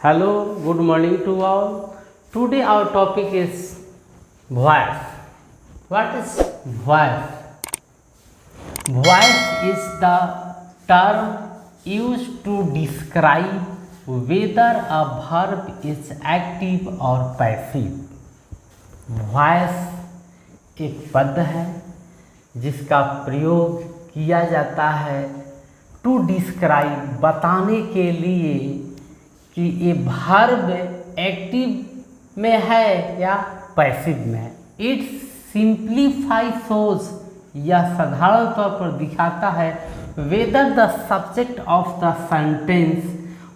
Hello, good morning to all. Today our topic is voice. What is voice? Voice is the term used to describe whether a verb is active or passive. Voice एक पद है जिसका प्रयोग किया जाता है to describe बताने के लिए कि ये वर्ब एक्टिव में है या पैसिव में है। इट सिंप्लीफाई शोज यह साधारण तौर पर दिखाता है whether the subject of the sentence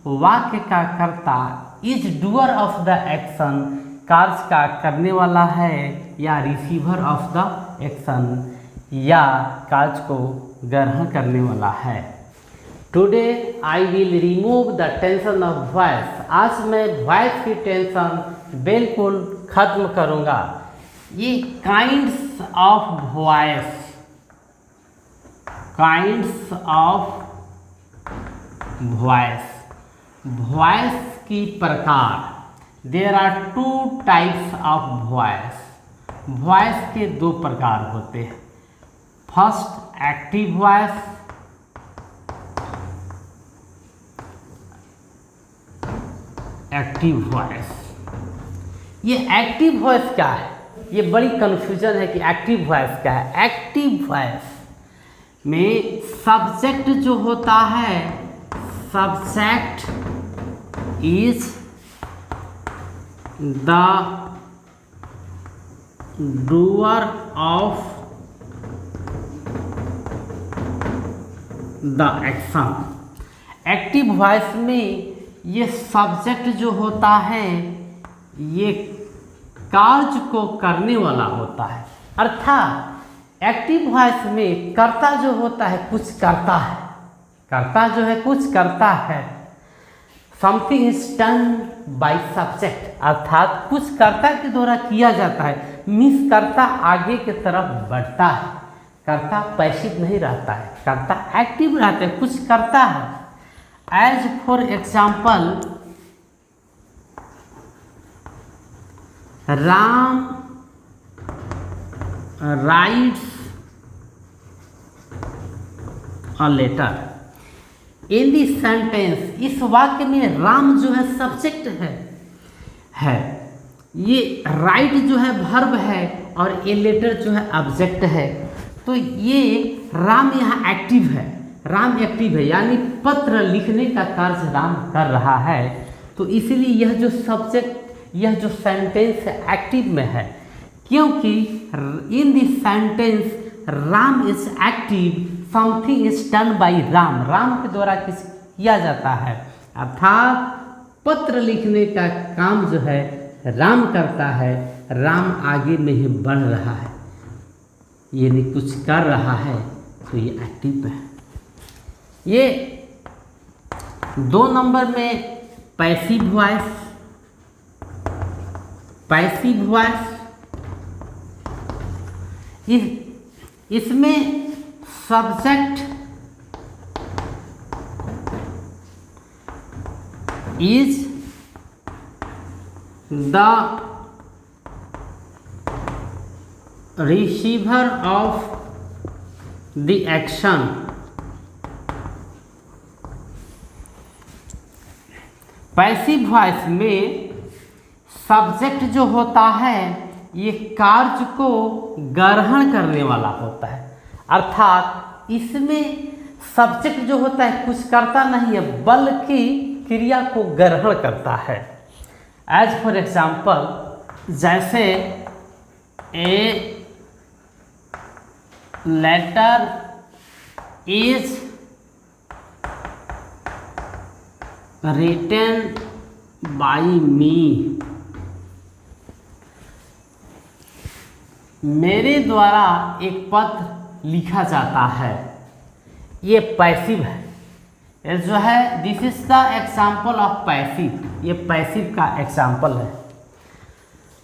वाक्य का कर्ता is doer of the action कार्य का करने वाला है या रिसीवर ऑफ द एक्शन या कार्य को ग्रहण करने वाला है। Today I will remove the tension of voice. आज मैं वॉइस की टेंशन बिल्कुल खत्म करूँगा। ये kinds of voice, kinds of voice, voice की प्रकार। There are two types of voice. Voice के दो प्रकार होते हैं। First active voice, active voice. ये एक्टिव वॉइस क्या है? ये बड़ी कन्फ्यूजन है कि एक्टिव वॉइस क्या है। एक्टिव वॉइस में सब्जेक्ट जो होता है, subject is the doer of the action. Active voice में ये सब्जेक्ट जो होता है ये कार्य को करने वाला होता है। अर्थात एक्टिव वॉइस में कर्ता जो होता है कुछ करता है, कर्ता जो है कुछ करता है। Something is done by subject, अर्थात कुछ कर्ता के द्वारा किया जाता है। मीन्स कर्ता आगे की तरफ बढ़ता है, कर्ता पैसिव नहीं रहता है, कर्ता एक्टिव रहता है, कुछ करता है। As for example, Ram writes a letter. In the sentence, इस वाक्य में राम जो है सब्जेक्ट है ये राइट जो है वर्ब है और ए लेटर जो है ऑब्जेक्ट है। तो ये राम यहाँ एक्टिव है, राम एक्टिव है यानी पत्र लिखने का कार्य राम कर रहा है। तो इसलिए यह जो सब्जेक्ट, यह जो सेंटेंस है एक्टिव में है, क्योंकि in this sentence Ram is active, something is done by Ram, Ram के द्वारा किस किया जाता है। अर्थात पत्र लिखने का काम जो है राम करता है, राम आगे नहीं बढ़ रहा है, यानी कुछ कर रहा है, तो ये एक्टिव है। ये 2 नंबर में पैसिव वॉइस। पैसिव वॉइस इसमें subject is the receiver of the action. Passive voice में सब्जेक्ट जो होता है ये कार्य को ग्रहण करने वाला होता है। अर्थात इसमें सब्जेक्ट जो होता है कुछ करता नहीं है बल्कि क्रिया को ग्रहण करता है। एज फॉर एग्जाम्पल, जैसे a letter is written by me, मेरे द्वारा एक पत्र लिखा जाता है, ये पैसिव है। ये जो है this is the example of passive, ये पैसिव का एग्जाम्पल है।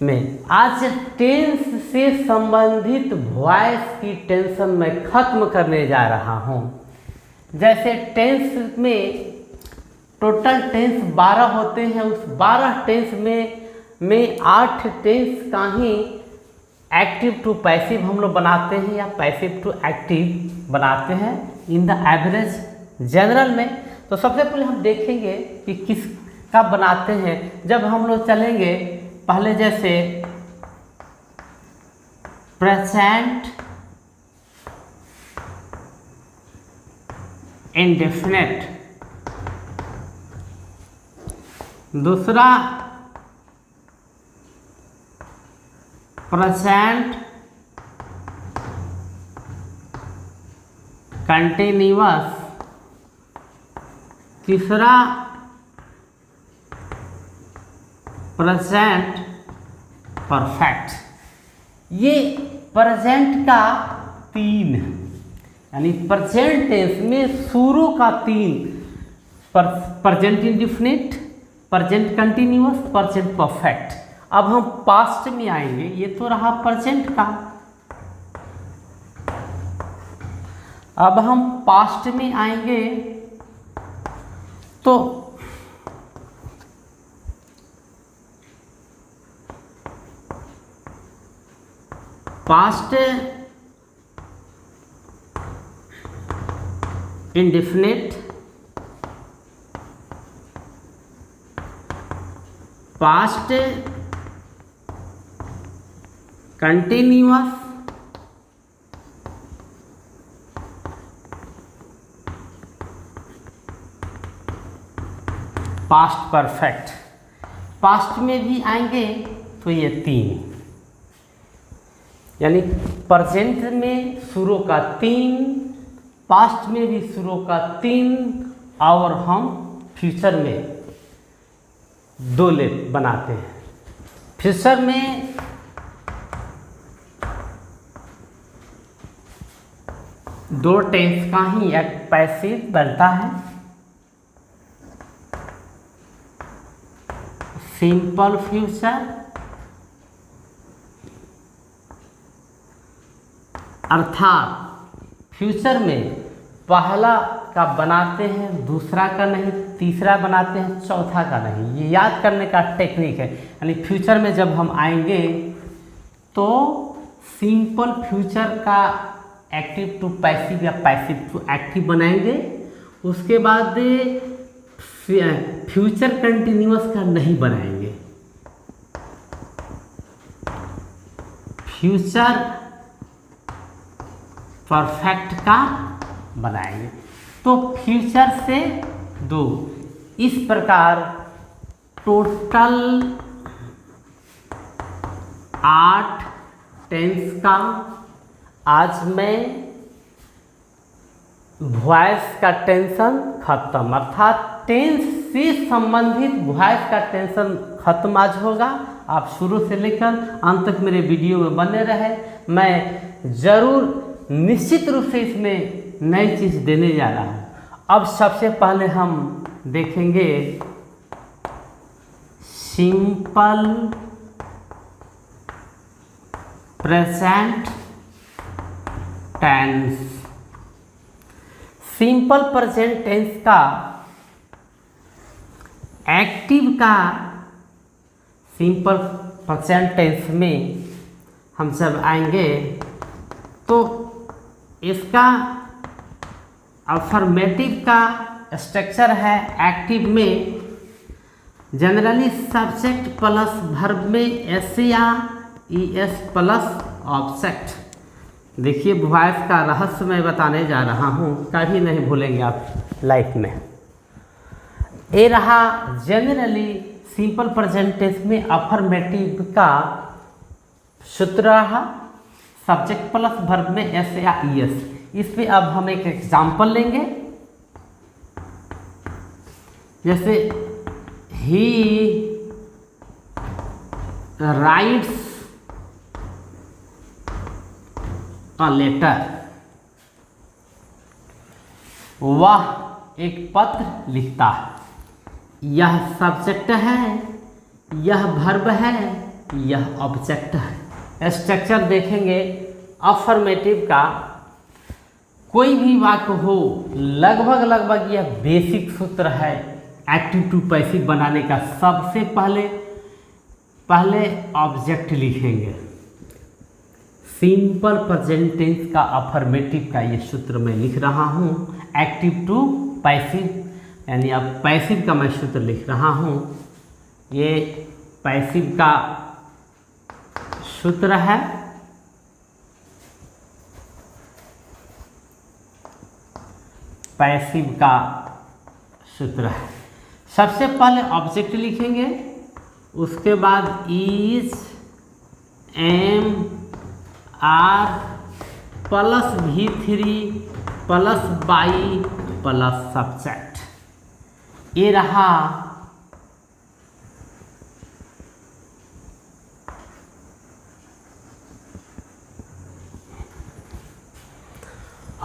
मैं आज टेंस से संबंधित वॉइस की टेंशन में खत्म करने जा रहा हूँ। जैसे टेंस में टोटल टेंस 12 होते हैं, उस 12 टेंस में 8 टेंस का ही एक्टिव टू पैसिव हम लोग बनाते हैं या पैसिव टू एक्टिव बनाते हैं इन द एवरेज जनरल में। तो सबसे पहले हम देखेंगे कि किस का बनाते हैं। जब हम लोग चलेंगे पहले जैसे प्रेजेंट इंडेफिनिट, दूसरा प्रेजेंट कंटिन्यूअस, तीसरा प्रेजेंट परफेक्ट। ये प्रेजेंट का 3 यानी प्रेजेंट टेंस में शुरू का 3 present indefinite, present continuous, present perfect. अब हम पास्ट में आएंगे, ये तो रहा प्रेजेंट का। अब हम पास्ट में आएंगे तो past indefinite, past continuous, past perfect. Past में भी आएंगे तो ये 3 यानी प्रेजेंट में शुरू का 3, पास्ट में भी शुरू का 3 और हम फ्यूचर में 2 बनाते हैं। फ्यूचर में दो टेंस का ही एक पैसिव बनता है, सिंपल फ्यूचर अर्थात फ्यूचर में पहला का बनाते हैं, दूसरा का नहीं, तीसरा बनाते हैं, चौथा का नहीं। ये याद करने का टेक्निक है। यानी फ्यूचर में जब हम आएंगे तो सिंपल फ्यूचर का एक्टिव टू पैसिव या पैसिव टू एक्टिव बनाएंगे। उसके बाद फ्यूचर कंटिन्यूअस का नहीं बनाएंगे, फ्यूचर परफेक्ट का बनाएंगे। तो फ्यूचर से 2, इस प्रकार टोटल 8 टेंस का आज मैं वॉइस का टेंशन खत्म, अर्थात टेंस से संबंधित वॉइस का टेंशन खत्म आज होगा। आप शुरू से लेकर अंत तक मेरे वीडियो में बने रहे। मैं ज़रूर निश्चित रूप से इसमें नई चीज़ देने जा रहा हूँ। अब सबसे पहले हम देखेंगे simple present tense. Simple present tense का एक्टिव का सिंपल प्रेजेंट टेंस में हम सब आएंगे तो इसका अफर्मेटिव का स्ट्रक्चर है। एक्टिव में जनरली सब्जेक्ट प्लस वर्ब में एस या ईएस प्लस ऑब्जेक्ट। देखिए वॉइस का रहस्य मैं बताने जा रहा हूँ, कभी नहीं भूलेंगे आप लाइफ में। ये रहा जनरली सिंपल प्रेजेंट टेंस में अफर्मेटिव का सूत्र रहा सब्जेक्ट प्लस वर्ब में एस या ईएस। इस पे अब हम एक एग्जाम्पल लेंगे, जैसे ही राइट्स अ लेटर, वह एक पत्र लिखता है। यह सब्जेक्ट है, यह वर्ब है, यह ऑब्जेक्ट है। स्ट्रक्चर देखेंगे अफर्मेटिव का, कोई भी वाक्य हो लगभग यह बेसिक सूत्र है एक्टिव टू पैसिव बनाने का सबसे पहले ऑब्जेक्ट लिखेंगे। सिंपल प्रेजेंट टेंस का अफर्मेटिव का ये सूत्र मैं लिख रहा हूँ। एक्टिव टू पैसिव यानी अब पैसिव का मैं सूत्र लिख रहा हूँ। ये पैसिव का सूत्र है। पैसिव का सूत्र है। सबसे पहले ऑब्जेक्ट लिखेंगे, उसके बाद is, am, are plus V3 plus by plus subject. ये रहा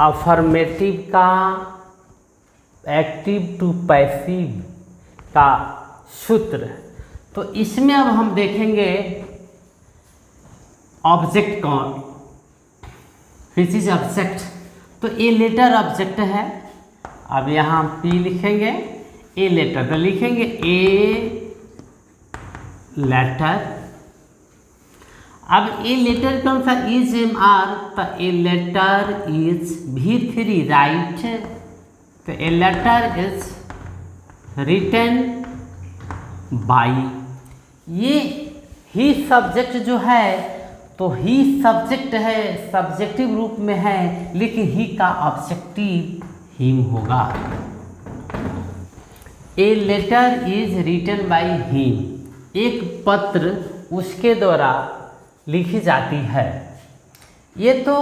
अफर्मेटिव का एक्टिव टू पैसिव का सूत्र। तो इसमें अब हम देखेंगे ऑब्जेक्ट कौन, विच इज ऑब्जेक्ट। तो ए लेटर ऑब्जेक्ट है। अब यहाँ P लिखेंगे, ए लेटर तो लिखेंगे ए लेटर। अब ए लेटर कौन सा, इज, एम, आर, तो a letter is V3 right. तो a letter is written by. ये ही सब्जेक्ट जो है तो ही सब्जेक्ट है, सब्जेक्टिव रूप में है, लेकिन ही का ऑब्जेक्टिव हिम होगा। A letter is written by him. एक पत्र उसके द्वारा लिखी जाती है। ये तो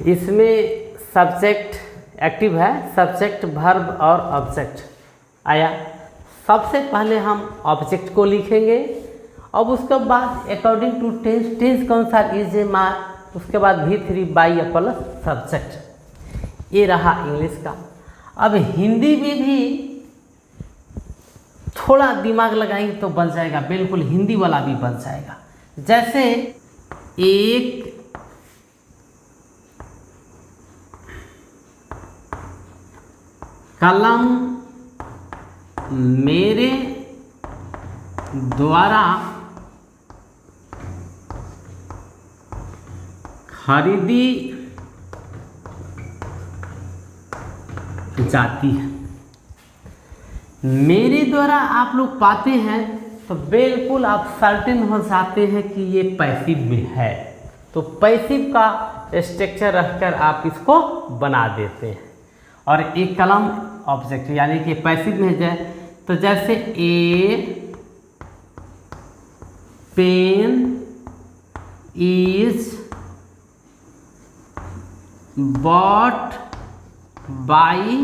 इसमें सब्जेक्ट एक्टिव है, सब्जेक्ट वर्ब और ऑब्जेक्ट आया। सबसे पहले हम ऑब्जेक्ट को लिखेंगे। अब उसके बाद अकॉर्डिंग टू टेंस, टेंस कौन सा, इज, एम, आर, उसके बाद V3 बाई प्लस सब्जेक्ट। ये रहा इंग्लिश का। अब हिंदी में भी थोड़ा दिमाग लगाएंगे तो बन जाएगा, बिल्कुल हिंदी वाला भी बन जाएगा। जैसे एक कलम मेरे द्वारा खरीदी जाती है। मेरे द्वारा आप लोग पाते हैं तो बिल्कुल आप सर्टेन हो जाते हैं कि ये पैसिव में है। तो पैसिव का स्ट्रक्चर रखकर आप इसको बना देते हैं। और एक कलम ऑब्जेक्ट यानी कि पैसिव में जाए तो जैसे ए पेन इज बॉट बाई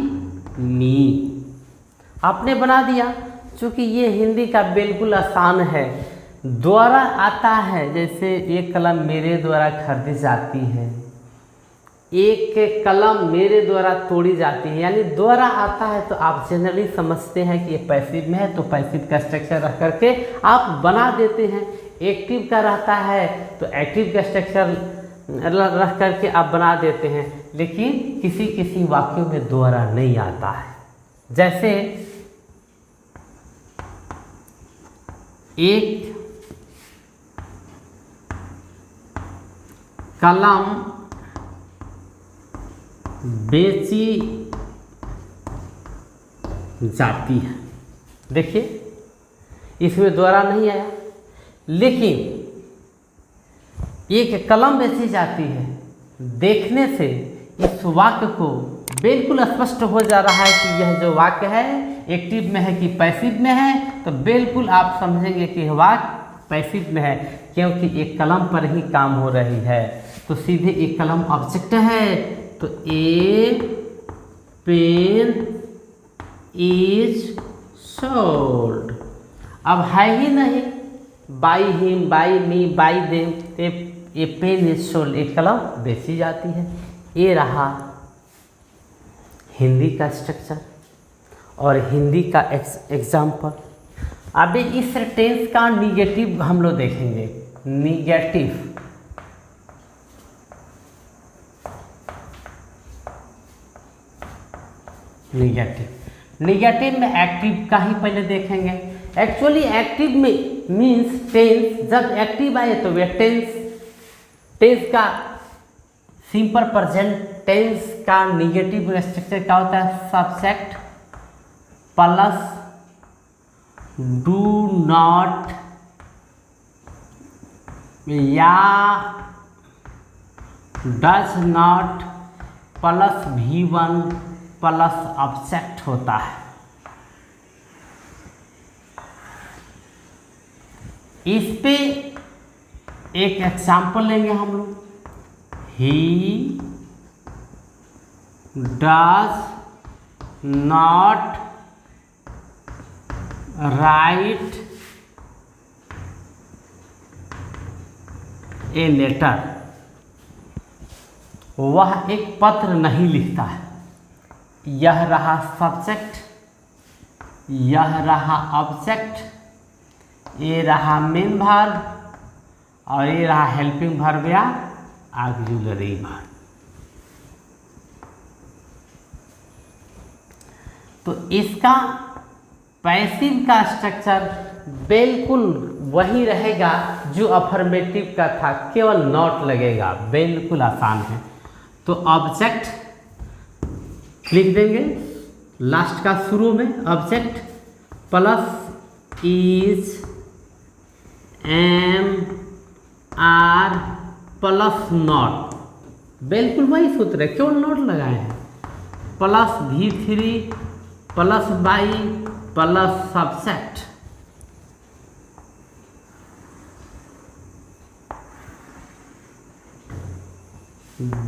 मी। आपने बना दिया। चूँकि ये हिंदी का बिल्कुल आसान है, द्वारा आता है। जैसे एक कलम मेरे द्वारा खरीदी जाती है, एक कलम मेरे द्वारा तोड़ी जाती है, यानी द्वारा आता है। तो आप जनरली समझते हैं कि ये पैसिव में है, तो पैसिव का स्ट्रक्चर रख करके आप बना देते हैं। एक्टिव का रहता है तो एक्टिव का स्ट्रक्चर रख करके आप बना देते हैं। लेकिन किसी किसी वाक्यों में द्वारा नहीं आता है। जैसे एक कलम बेची जाती है। देखिए इसमें द्वारा नहीं आया, लेकिन एक कलम बेची जाती है, देखने से इस वाक्य को बिल्कुल स्पष्ट हो जा रहा है कि यह जो वाक्य है एक्टिव में है कि पैसिव में है। तो बिल्कुल आप समझेंगे कि वाक्य पैसिव में है, क्योंकि एक कलम पर ही काम हो रही है। तो सीधे एक कलम ऑब्जेक्ट है। तो ए पेन इज सोल्ड। अब है ही नहीं, by him, by me, by them, ये पेन इज सोल्ड, एक कलम बेची जाती है। ये रहा हिंदी का स्ट्रक्चर और हिंदी का एग्जाम्पल। अभी इस टेंस का निगेटिव हम लोग देखेंगे। Negative negative. निगेटिव में एक्टिव का ही पहले देखेंगे। एक्चुअली एक्टिव में मीन्स टेंस, जब एक्टिव आए तो वे टेंस, टेंस का सिंपल प्रेजेंट टेंस का निगेटिव स्ट्रक्चर क्या होता है, सब्जेक्ट प्लस डू नॉट या does not plus V1 plus object होता है। इस पे एक एग्जाम्पल लेंगे हम लोग, he does not write a letter, वह एक पत्र नहीं लिखता है। यह रहा सब्जेक्ट, यह रहा ऑब्जेक्ट, ये रहा मेन वर्ब और ये रहा हेल्पिंग वर्ब या ऑक्सिलरी वर्ब। तो इसका पैसिव का स्ट्रक्चर बिल्कुल वही रहेगा जो अफर्मेटिव का था, केवल नॉट लगेगा, बिल्कुल आसान है। तो ऑब्जेक्ट लिख देंगे लास्ट का शुरू में, object plus is am are plus not, बिल्कुल वही सूत्र है, केवल नॉट लगाए हैं, plus V3 plus by plus subject.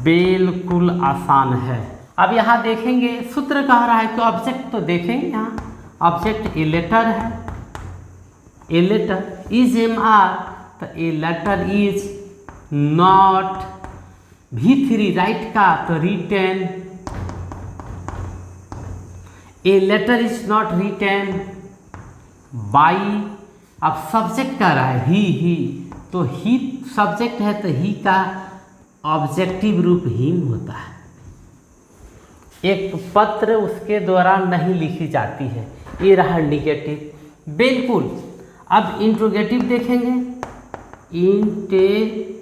बिल्कुल आसान है। अब यहाँ देखेंगे सूत्र कह रहा है तो ऑब्जेक्ट तो देखेंगे, यहाँ ऑब्जेक्ट ए लेटर है, a letter is am are, तो a letter is not V3 right का तो written, a letter is not written by. अब सब्जेक्ट कह रहा है ही, तो ही सब्जेक्ट है तो ही का ऑब्जेक्टिव रूप हिम होता है। एक पत्र उसके द्वारा नहीं लिखी जाती है, ये रहा निगेटिव, बिल्कुल। अब इंट्रोगेटिव देखेंगे, इंटेरोगेटिव,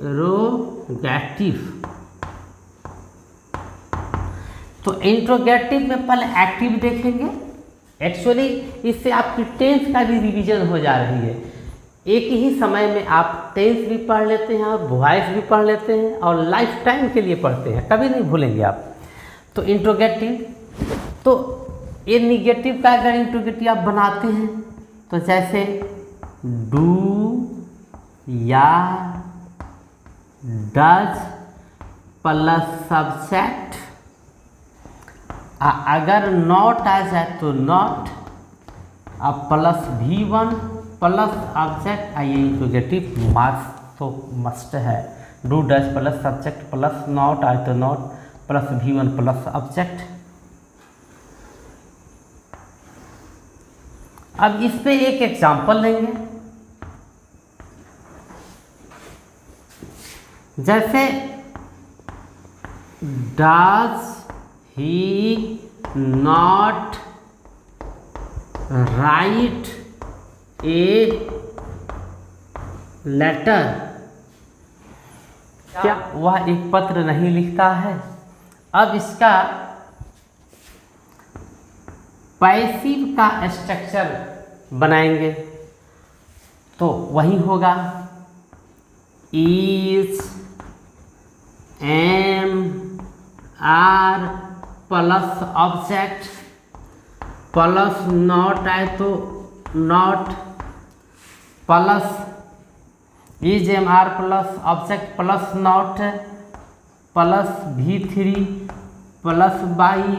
तो इंट्रोगेटिव में पहले एक्टिव देखेंगे। एक्चुअली इससे आपकी टेंस का भी रिवीजन हो जा रही है, एक ही समय में आप टेंस भी पढ़ लेते हैं और वॉइस भी पढ़ लेते हैं और लाइफ टाइम के लिए पढ़ते हैं, कभी नहीं भूलेंगे आप। तो इंट्रोगेटिव, तो ये निगेटिव का अगर इंट्रोगेटिव आप बनाते हैं तो जैसे डू या डज प्लस सब्जेक्ट, अगर नॉट आ जाए तो नॉट, अब प्लस V1 प्लस ऑब्जेक्ट, आइए इंट्रोगेटिव मार्क्स तो मस्ट है, do does plus subject plus not आए तो not plus V1 plus object. अब इस पे एक एग्जांपल लेंगे, जैसे does he not write a letter, क्या वह एक पत्र नहीं लिखता है। अब इसका पैसिव का स्ट्रक्चर बनाएंगे तो वही होगा, is am are plus object plus not आए तो not plus is am are plus object plus not plus V3 plus by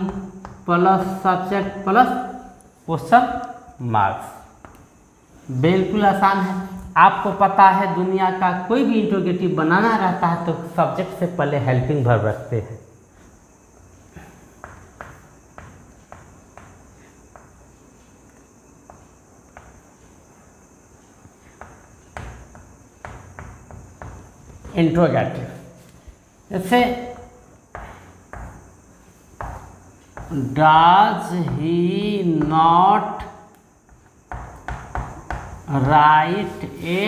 plus subject plus question marks. बिल्कुल आसान है। आपको पता है दुनिया का कोई भी इंट्रोगेटिव बनाना रहता है तो सब्जेक्ट से पहले हेल्पिंग वर्ब रखते हैं। इंट्रोगेटिव जैसे does he not write a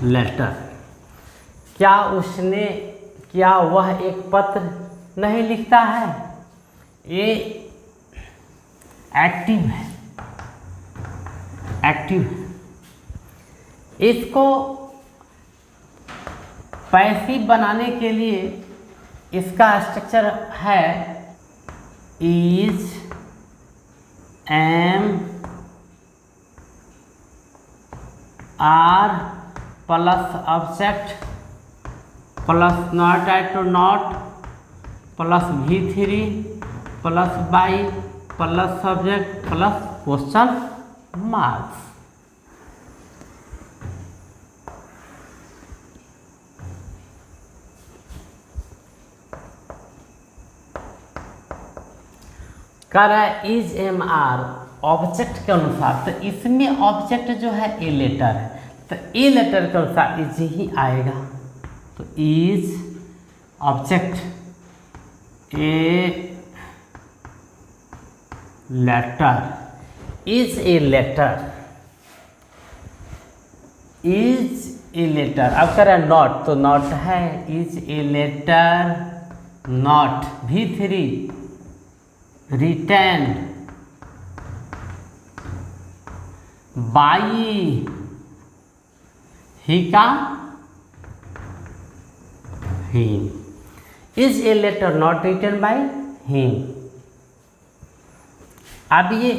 letter? क्या वह एक पत्र नहीं लिखता है? ये एक्टिव है, एक्टिव है। इसको पैसिव बनाने के लिए इसका स्ट्रक्चर है is, am, are plus object plus not at not plus V3 plus by plus subject plus question marks. कह रहा है इज एम आर ऑब्जेक्ट के अनुसार, तो इसमें ऑब्जेक्ट जो है ए लेटर है, तो ए लेटर के अनुसार इज ही आएगा। तो is object a letter, is a letter, is a letter. अब कह रहा है नॉट, तो नॉट है is a letter not V3 written by he का him, is a letter not written by him। अब ये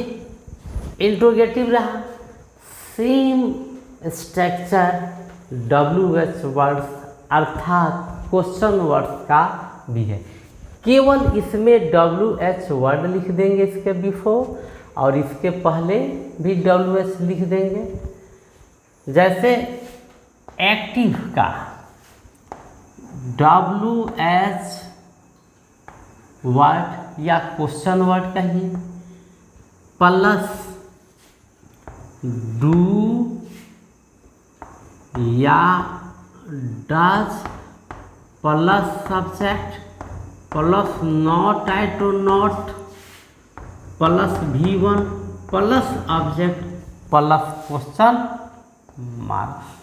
इंट्रोगेटिव रहा, सेम स्ट्रक्चर WH वर्ड्स अर्थात क्वेश्चन वर्ड्स का भी है, केवल इसमें WH वर्ड लिख देंगे इसके बिफोर और इसके पहले भी WH लिख देंगे। जैसे एक्टिव का WH वर्ड या क्वेश्चन वर्ड कहिए प्लस डू या does plus subject plus not at not plus V1 plus object plus question marks.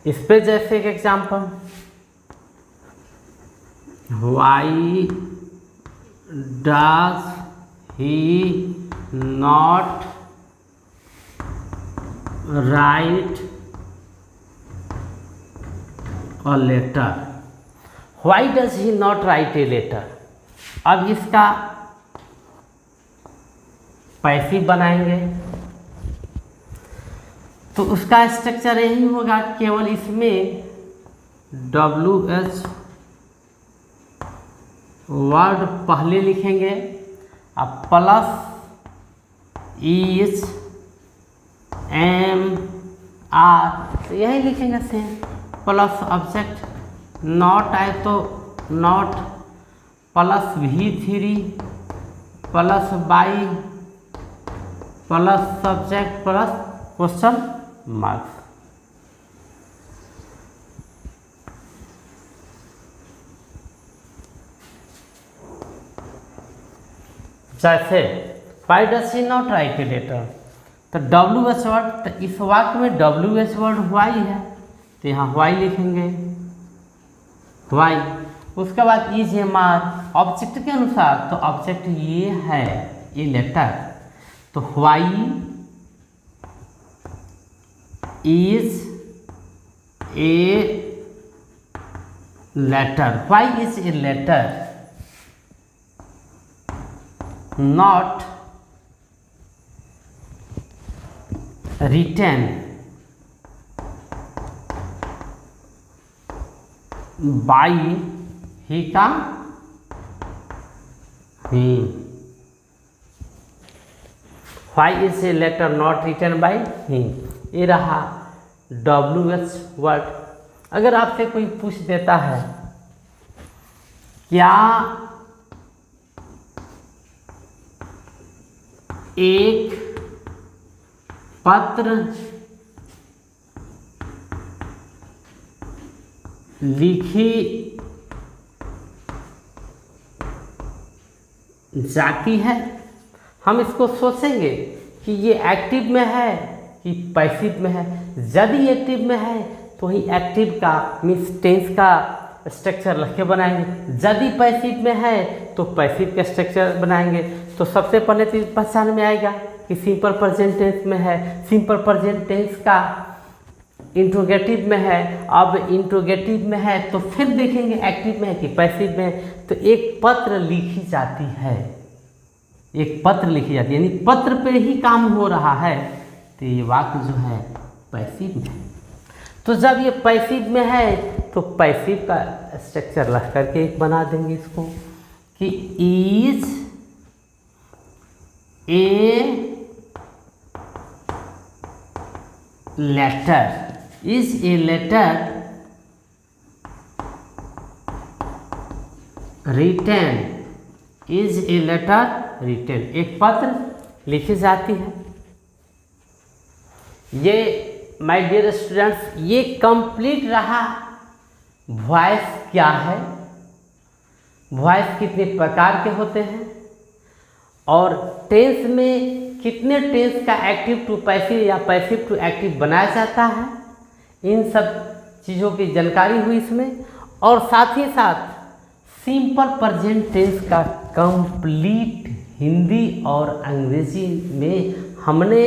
इस पे जैसे एक example, why does he not write a letter? Why does he not write a letter? अब इसका passive बनाएंगे तो उसका स्ट्रक्चर यही होगा, केवल इसमें WH वर्ड पहले लिखेंगे अब प्लस इज एम आर, तो यही लिखेंगे सेम, प्लस ऑब्जेक्ट नॉट आए तो not plus V3 plus by plus subject plus question marks. जैसे why does he not write a letter, तो WH वर्ड, तो इस वाक्य में WH वर्ड वाई है तो यहाँ वाई लिखेंगे वाई। उसके बाद इज एम आर ऑब्जेक्ट के अनुसार, तो ऑब्जेक्ट ये है ये लेटर, तो why is a letter, why is a letter not written by he का him। why is a letter not written by him? ये रहा WH वर्ड। अगर आपसे कोई पूछ देता है क्या एक पत्र लिखी जाती है। हम इसको सोचेंगे कि ये एक्टिव में है कि पैसिव में है। यदि एक्टिव में है तो ही एक्टिव का मीन्स टेंस का स्ट्रक्चर लिख के बनाएंगे, यदि पैसिव में है तो पैसिव का स्ट्रक्चर बनाएंगे। तो सबसे पहले तो पहचान में आएगा कि सिंपल प्रेजेंट टेंस में है, सिंपल प्रेजेंट टेंस का इंट्रोगेटिव में है। अब इंट्रोगेटिव में है तो फिर देखेंगे एक्टिव में है कि पैसिव में। तो एक पत्र लिखी जाती है, एक पत्र लिखी जाती है, यानी पत्र पे ही काम हो रहा है, तो ये वाक्य जो है पैसिव में है। तो जब ये पैसिव में है तो पैसिव का स्ट्रक्चर रख करके एक बना देंगे इसको कि is a letter, is a letter written, is a letter written, एक पत्र लिखी जाती है। ये माय डियर स्टूडेंट्स, ये कंप्लीट रहा वॉइस क्या है, वॉइस कितने प्रकार के होते हैं और टेंस में कितने टेंस का एक्टिव टू पैसिव या पैसिव टू एक्टिव बनाया जाता है, इन सब चीज़ों की जानकारी हुई इसमें। और साथ ही साथ सिंपल प्रेजेंट टेंस का कंप्लीट हिंदी और अंग्रेजी में हमने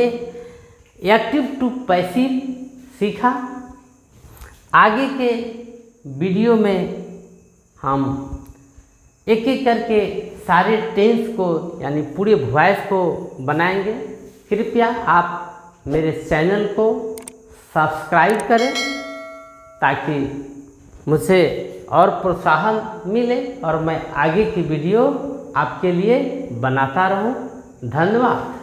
एक्टिव टू पैसिव सीखा। आगे के वीडियो में हम एक एक करके सारे टेंस को यानी पूरे वॉइस को बनाएंगे। कृपया आप मेरे चैनल को सब्सक्राइब करें ताकि मुझे और प्रोत्साहन मिले और मैं आगे की वीडियो आपके लिए बनाता रहूं। धन्यवाद।